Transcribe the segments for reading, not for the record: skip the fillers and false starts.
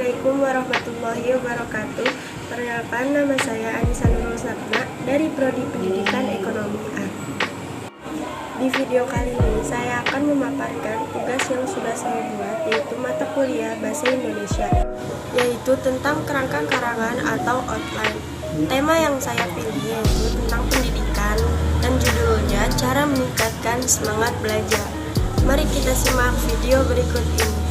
Assalamualaikum warahmatullahi wabarakatuh. Perkenalkan, nama saya Anissa Nurul Sapna dari Prodi Pendidikan Ekonomi A. Di video kali ini saya akan memaparkan tugas yang sudah saya buat, yaitu mata kuliah Bahasa Indonesia, yaitu tentang kerangka karangan atau outline. Tema yang saya pilih yaitu tentang pendidikan dan judulnya cara meningkatkan semangat belajar. Mari kita simak video berikut ini.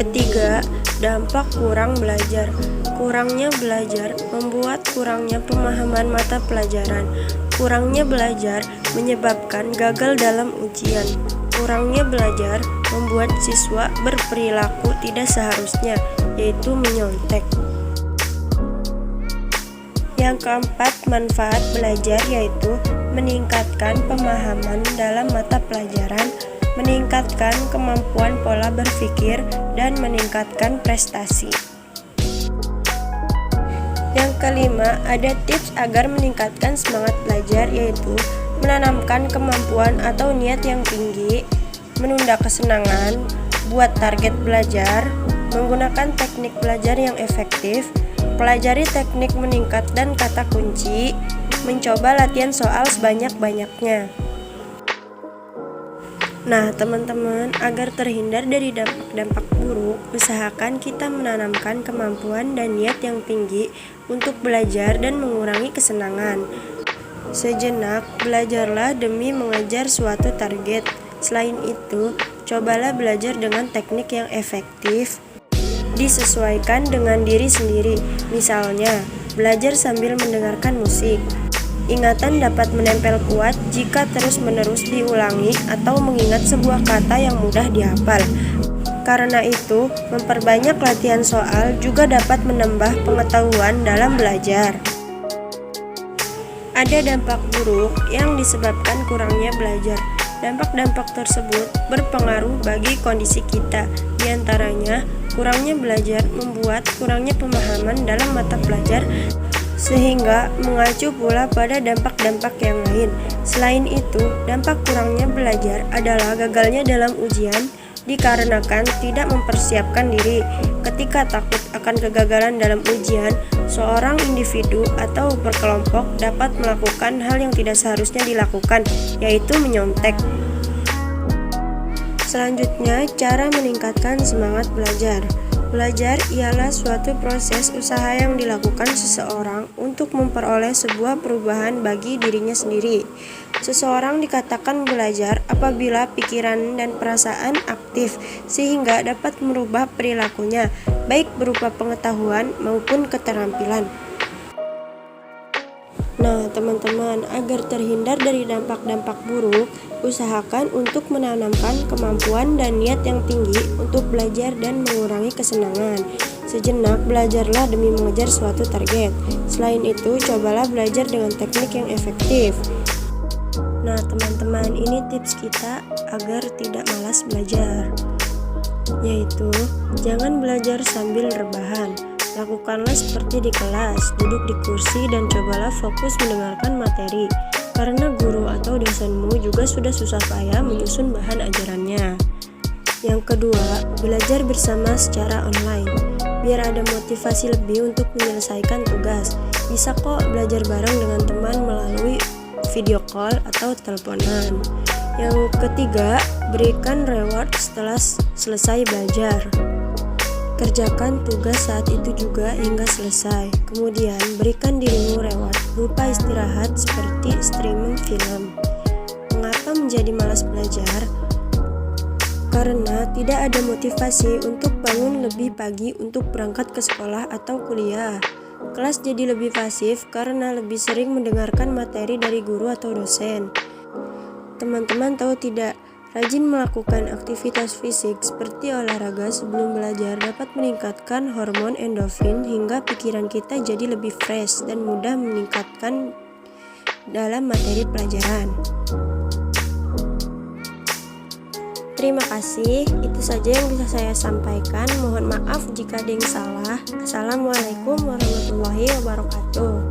Ketiga, dampak kurang belajar. Kurangnya belajar membuat kurangnya pemahaman mata pelajaran. Kurangnya belajar menyebabkan gagal dalam ujian. Kurangnya belajar membuat siswa berperilaku tidak seharusnya, yaitu menyontek. Yang keempat, manfaat belajar yaitu meningkatkan pemahaman dalam mata pelajaran, meningkatkan kemampuan pola berpikir, dan meningkatkan prestasi. Yang kelima, ada tips agar meningkatkan semangat belajar yaitu menanamkan kemampuan atau niat yang tinggi, menunda kesenangan, buat target belajar, menggunakan teknik belajar yang efektif, pelajari teknik meningkat dan kata kunci, mencoba latihan soal sebanyak-banyaknya. Nah, teman-teman, agar terhindar dari dampak-dampak buruk, usahakan kita menanamkan kemampuan dan niat yang tinggi untuk belajar dan mengurangi kesenangan. Sejenak, belajarlah demi mengejar suatu target. Selain itu, cobalah belajar dengan teknik yang efektif, disesuaikan dengan diri sendiri. Misalnya, belajar sambil mendengarkan musik. Ingatan dapat menempel kuat jika terus-menerus diulangi atau mengingat sebuah kata yang mudah dihafal. Karena itu, memperbanyak latihan soal juga dapat menambah pengetahuan dalam belajar. Ada dampak buruk yang disebabkan kurangnya belajar. Dampak-dampak tersebut berpengaruh bagi kondisi kita. Di antaranya, kurangnya belajar membuat kurangnya pemahaman dalam mata pelajar, sehingga mengacu pula pada dampak-dampak yang lain. Selain itu, dampak kurangnya belajar adalah gagalnya dalam ujian dikarenakan tidak mempersiapkan diri. Ketika takut akan kegagalan dalam ujian, seorang individu atau berkelompok dapat melakukan hal yang tidak seharusnya dilakukan, yaitu menyontek. Selanjutnya, cara meningkatkan semangat belajar. Belajar ialah suatu proses usaha yang dilakukan seseorang untuk memperoleh sebuah perubahan bagi dirinya sendiri. Seseorang dikatakan belajar apabila pikiran dan perasaan aktif sehingga dapat merubah perilakunya, baik berupa pengetahuan maupun keterampilan. Nah, teman-teman, agar terhindar dari dampak-dampak buruk, usahakan untuk menanamkan kemampuan dan niat yang tinggi untuk belajar dan mengurangi kesenangan. Sejenak, belajarlah demi mengejar suatu target. Selain itu, cobalah belajar dengan teknik yang efektif. Nah, teman-teman, ini tips kita agar tidak malas belajar, yaitu jangan belajar sambil rebahan. Lakukanlah seperti di kelas, duduk di kursi dan cobalah fokus mendengarkan materi, karena guru atau dosenmu juga sudah susah payah menyusun bahan ajarannya. Yang kedua, belajar bersama secara online, biar ada motivasi lebih untuk menyelesaikan tugas. Bisa kok belajar bareng dengan teman melalui video call atau teleponan. Yang ketiga, berikan reward setelah selesai belajar. Kerjakan tugas saat itu juga hingga selesai. Kemudian berikan dirimu reward berupa istirahat seperti streaming film. Mengapa menjadi malas belajar? Karena tidak ada motivasi untuk bangun lebih pagi untuk berangkat ke sekolah atau kuliah. Kelas jadi lebih pasif karena lebih sering mendengarkan materi dari guru atau dosen. Teman-teman tahu tidak? Rajin melakukan aktivitas fisik seperti olahraga sebelum belajar dapat meningkatkan hormon endorfin hingga pikiran kita jadi lebih fresh dan mudah meningkatkan dalam materi pelajaran. Terima kasih, itu saja yang bisa saya sampaikan. Mohon maaf jika ada yang salah. Assalamualaikum warahmatullahi wabarakatuh.